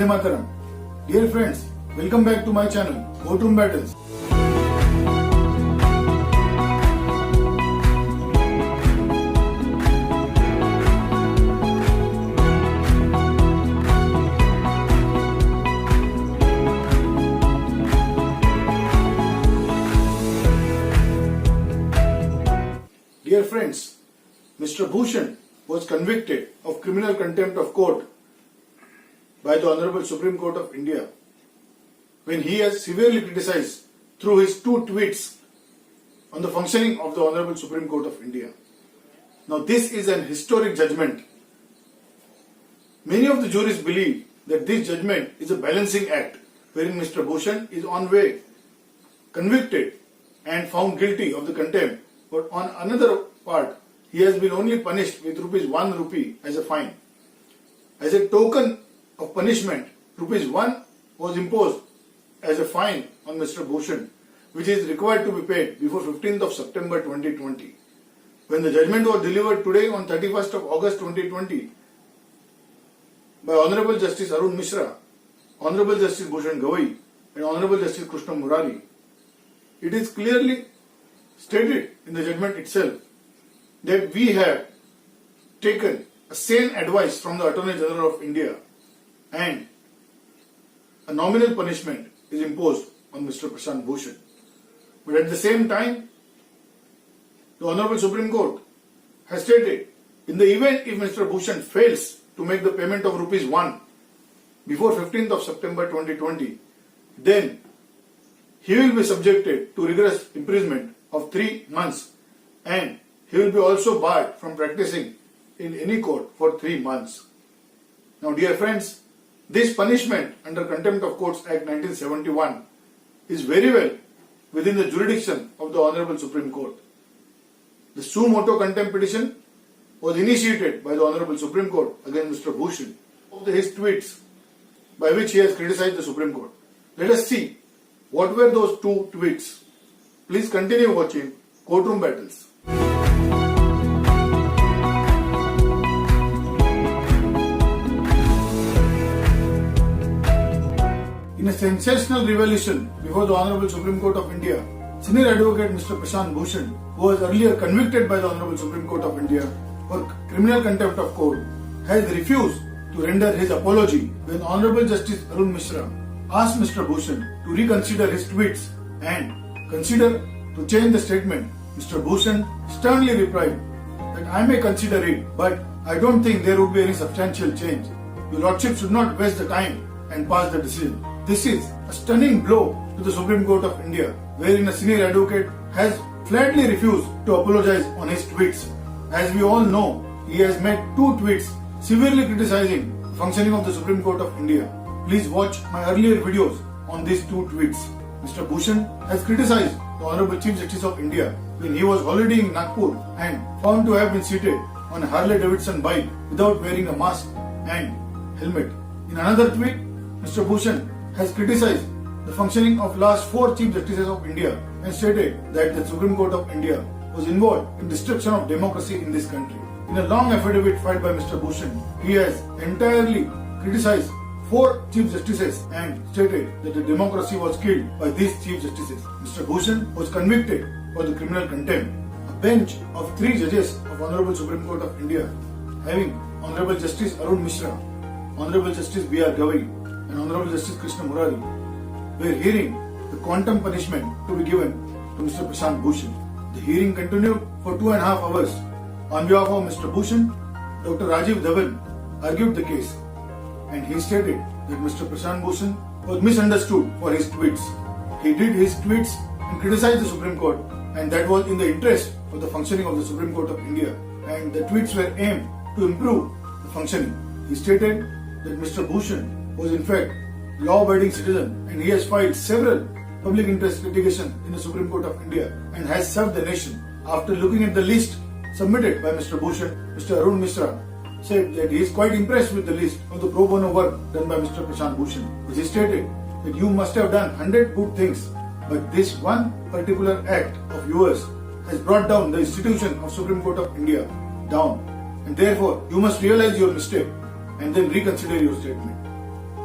Vande Mataram. Dear friends, welcome back to my channel, Courtroom Battles. Dear friends, Mr. Bhushan was convicted of criminal contempt of court by the Honorable Supreme Court of India when he has severely criticized through his 2 tweets on the functioning of the Honorable Supreme Court of India. Now this is an historic judgment. Many of the jurists believe that this judgment is a balancing act wherein Mr. Bhushan is on way convicted and found guilty of the contempt, but on another part he has been only punished with ₹1 rupee as a fine. As a token of punishment, ₹1 was imposed as a fine on Mr. Bhushan, which is required to be paid before 15th of September 2020. When the judgment was delivered today on 31st of August 2020 by Honorable Justice Arun Mishra, Honorable Justice Bhushan Gavai and Honorable Justice Krishna Murari, it is clearly stated in the judgment itself that we have taken a sane advice from the Attorney General of India and a nominal punishment is imposed on Mr. Prashant Bhushan. But at the same time, the Honorable Supreme Court has stated, in the event if Mr. Bhushan fails to make the payment of ₹1 before 15th of September 2020, then he will be subjected to rigorous imprisonment of 3 months and he will be also barred from practicing in any court for 3 months. Now dear friends, this punishment under Contempt of Courts Act 1971 is very well within the jurisdiction of the Honorable Supreme Court. The suo motu contempt petition was initiated by the Honorable Supreme Court against Mr. Bhushan of his tweets by which he has criticized the Supreme Court. Let us see what were those 2 tweets. Please continue watching Courtroom Battles. In a sensational revelation before the Honorable Supreme Court of India, Senior Advocate Mr. Prashant Bhushan, who was earlier convicted by the Honorable Supreme Court of India for criminal contempt of court, has refused to render his apology when Honorable Justice Arun Mishra asked Mr. Bhushan to reconsider his tweets and consider to change the statement. Mr. Bhushan sternly replied that I may consider it, but I don't think there would be any substantial change. Your Lordship should not waste the time and pass the decision. This is a stunning blow to the Supreme Court of India, wherein a senior advocate has flatly refused to apologize on his tweets. As we all know, he has made 2 tweets severely criticizing the functioning of the Supreme Court of India. Please watch my earlier videos on these 2 tweets. Mr. Bhushan has criticized the Honorable Chief Justice of India when he was holidaying in Nagpur and found to have been seated on a Harley Davidson bike without wearing a mask and helmet. In another tweet, Mr. Bhushan has criticized the functioning of last 4 Chief Justices of India and stated that the Supreme Court of India was involved in destruction of democracy in this country. In a long affidavit filed by Mr. Bhushan, he has entirely criticized 4 Chief Justices and stated that the democracy was killed by these Chief Justices. Mr. Bhushan was convicted for the criminal contempt. A bench of 3 judges of Honorable Supreme Court of India, having Honorable Justice Arun Mishra, Honorable Justice B.R. Gavai and Honorable Justice Krishna Murari, were hearing the quantum punishment to be given to Mr. Prashant Bhushan. The hearing continued for 2.5 hours. On behalf of Mr. Bhushan, Dr. Rajiv Dhawan argued the case and he stated that Mr. Prashant Bhushan was misunderstood for his tweets. He did his tweets and criticized the Supreme Court, and that was in the interest of the functioning of the Supreme Court of India, and the tweets were aimed to improve the functioning. He stated that Mr. Bhushan was in fact law-abiding citizen and he has filed several public interest litigation in the Supreme Court of India and has served the nation. After looking at the list submitted by Mr. Bhushan, Mr. Arun Mishra said that he is quite impressed with the list of the pro bono work done by Mr. Prashant Bhushan. He stated that you must have done 100 good things, but this one particular act of yours has brought down the institution of Supreme Court of India down, and therefore you must realize your mistake and then reconsider your statement.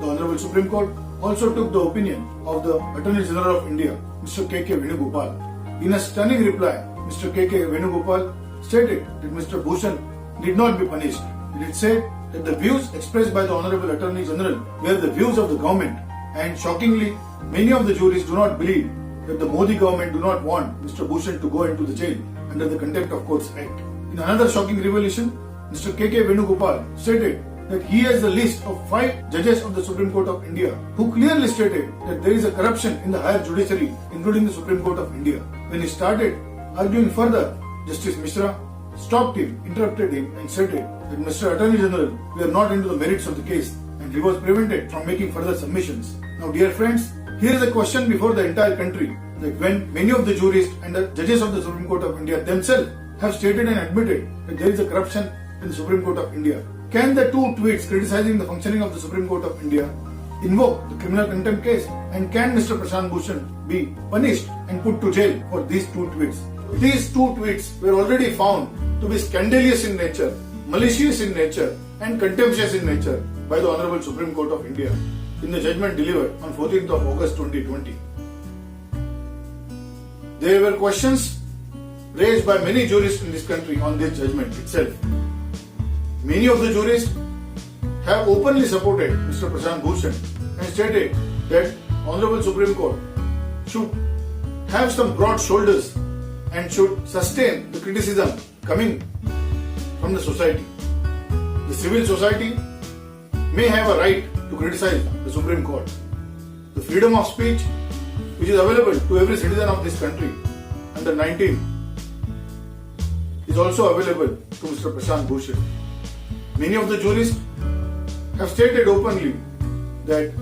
The Honorable Supreme Court also took the opinion of the Attorney General of India, Mr. K.K. Venugopal. In a stunning reply, Mr. K.K. Venugopal stated that Mr. Bhushan did not be punished. It said that the views expressed by the Honorable Attorney General were the views of the government, and shockingly, many of the juries do not believe that the Modi government do not want Mr. Bhushan to go into the jail under the Contempt of Courts Act. In another shocking revelation, Mr. K.K. Venugopal stated that he has the list of 5 judges of the Supreme Court of India who clearly stated that there is a corruption in the higher judiciary, including the Supreme Court of India. When he started arguing further, Justice Mishra stopped him, interrupted him and stated that Mr. Attorney General, we are not into the merits of the case, and he was prevented from making further submissions. Now dear friends, here is a question before the entire country, that when many of the jurists and the judges of the Supreme Court of India themselves have stated and admitted that there is a corruption in the Supreme Court of India, can the 2 tweets criticizing the functioning of the Supreme Court of India invoke the criminal contempt case, and can Mr. Prashant Bhushan be punished and put to jail for these 2 tweets? These 2 tweets were already found to be scandalous in nature, malicious in nature and contemptuous in nature by the Honorable Supreme Court of India in the judgment delivered on 14th of August 2020. There were questions raised by many jurists in this country on this judgment itself. Many of the jurists have openly supported Mr. Prashant Bhushan and stated that Honorable Supreme Court should have some broad shoulders and should sustain the criticism coming from the society. The civil society may have a right to criticize the Supreme Court. The freedom of speech, which is available to every citizen of this country under 19, is also available to Mr. Prashant Bhushan. Many of the jurists have stated openly that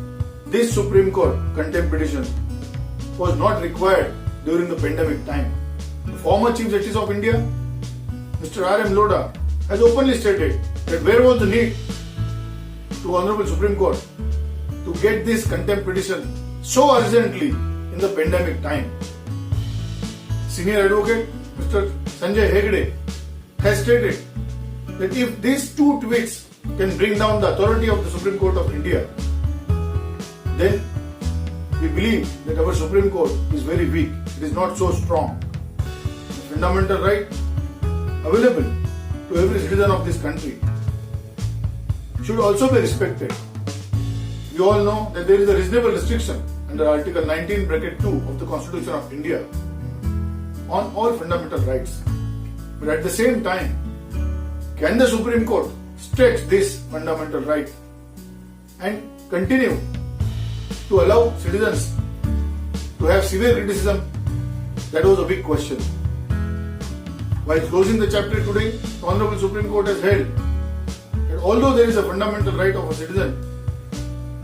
this Supreme Court contempt petition was not required during the pandemic time. The former Chief Justice of India, Mr. R.M. Lodha, has openly stated that where was the need to Honorable Supreme Court to get this contempt petition so urgently in the pandemic time. Senior Advocate Mr. Sanjay Hegde has stated that if these 2 tweets can bring down the authority of the Supreme Court of India, then we believe that our Supreme Court is very weak. It is not so strong. The fundamental right available to every citizen of this country should also be respected. You all know that there is a reasonable restriction under Article 19 bracket 2 of the Constitution of India on all fundamental rights. But at the same time, can the Supreme Court stretch this fundamental right and continue to allow citizens to have severe criticism? That was a big question. While closing the chapter today, the Honorable Supreme Court has held that although there is a fundamental right of a citizen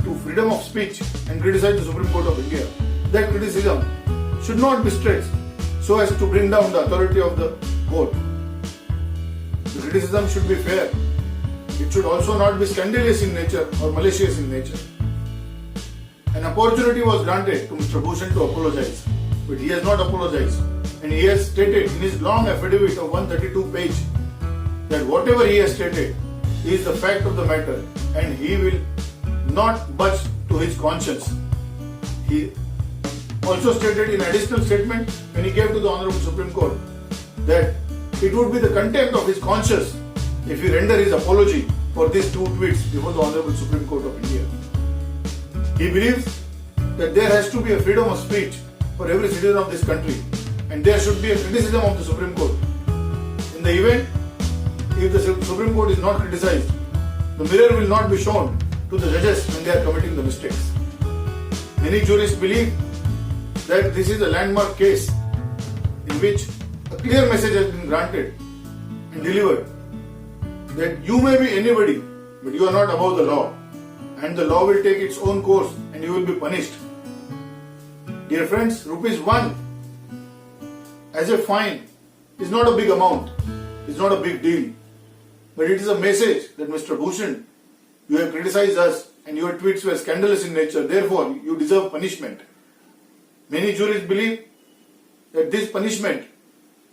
to freedom of speech and criticize the Supreme Court of India, that criticism should not be stretched so as to bring down the authority of the court. The criticism should be fair. It should also not be scandalous in nature or malicious in nature. An opportunity was granted to Mr. Bhushan to apologize, but he has not apologized, and he has stated in his long affidavit of 132 pages that whatever he has stated is the fact of the matter and he will not budge to his conscience. He also stated in additional statement when he gave to the Honorable Supreme Court that it would be the contempt of his conscience if he render his apology for these 2 tweets before the Honorable Supreme Court of India. He believes that there has to be a freedom of speech for every citizen of this country, and there should be a criticism of the Supreme Court. In the event, if the Supreme Court is not criticized, the mirror will not be shown to the judges when they are committing the mistakes. Many jurists believe that this is a landmark case in which a clear message has been granted and delivered that you may be anybody, but you are not above the law, and the law will take its own course and you will be punished. Dear friends, ₹1 as a fine is not a big amount, it's not a big deal, but it is a message that Mr. Bhushan, you have criticized us and your tweets were scandalous in nature, therefore you deserve punishment. Many jurists believe that this punishment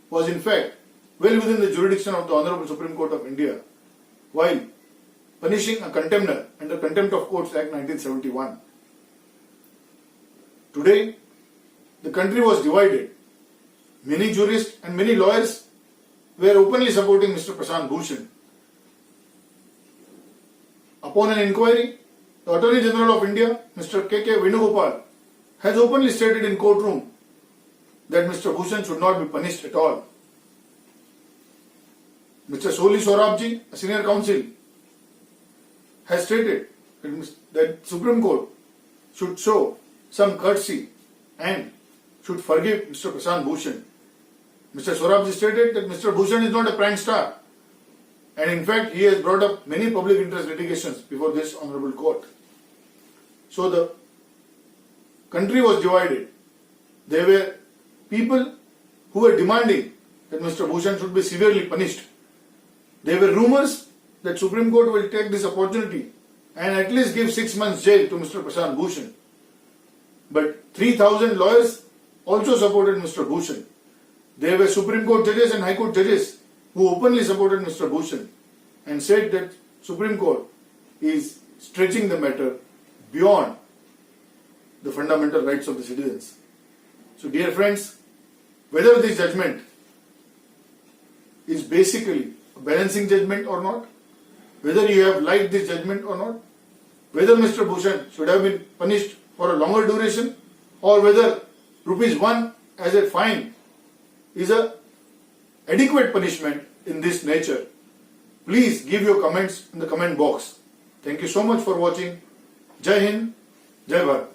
was in fact well within the jurisdiction of the Honorable Supreme Court of India, while punishing a contemner under Contempt of Courts Act 1971. Today, the country was divided. Many jurists and many lawyers were openly supporting Mr. Prashant Bhushan. Upon an inquiry, the Attorney General of India, Mr. K.K. Venugopal, has openly stated in courtroom that Mr. Bhushan should not be punished at all. Mr. Soli Sorabji, a senior counsel, has stated that Supreme Court should show some courtesy and should forgive Mr. Prashant Bhushan. Mr. Sorabji stated that Mr. Bhushan is not a prankster, and in fact he has brought up many public interest litigations before this honorable court. So the country was divided. There were people who were demanding that Mr. Bhushan should be severely punished. There were rumors that Supreme Court will take this opportunity and at least give 6 months jail to Mr. Prashant Bhushan. But 3,000 lawyers also supported Mr. Bhushan. There were Supreme Court judges and High Court judges who openly supported Mr. Bhushan and said that Supreme Court is stretching the matter beyond the fundamental rights of the citizens. So dear friends, whether this judgment is basically a balancing judgment or not, whether you have liked this judgment or not, whether Mr. Bhushan should have been punished for a longer duration, or whether ₹1 as a fine is a adequate punishment in this nature, please give your comments in the comment box. Thank you so much for watching. Jai Hind, Jai Bharat.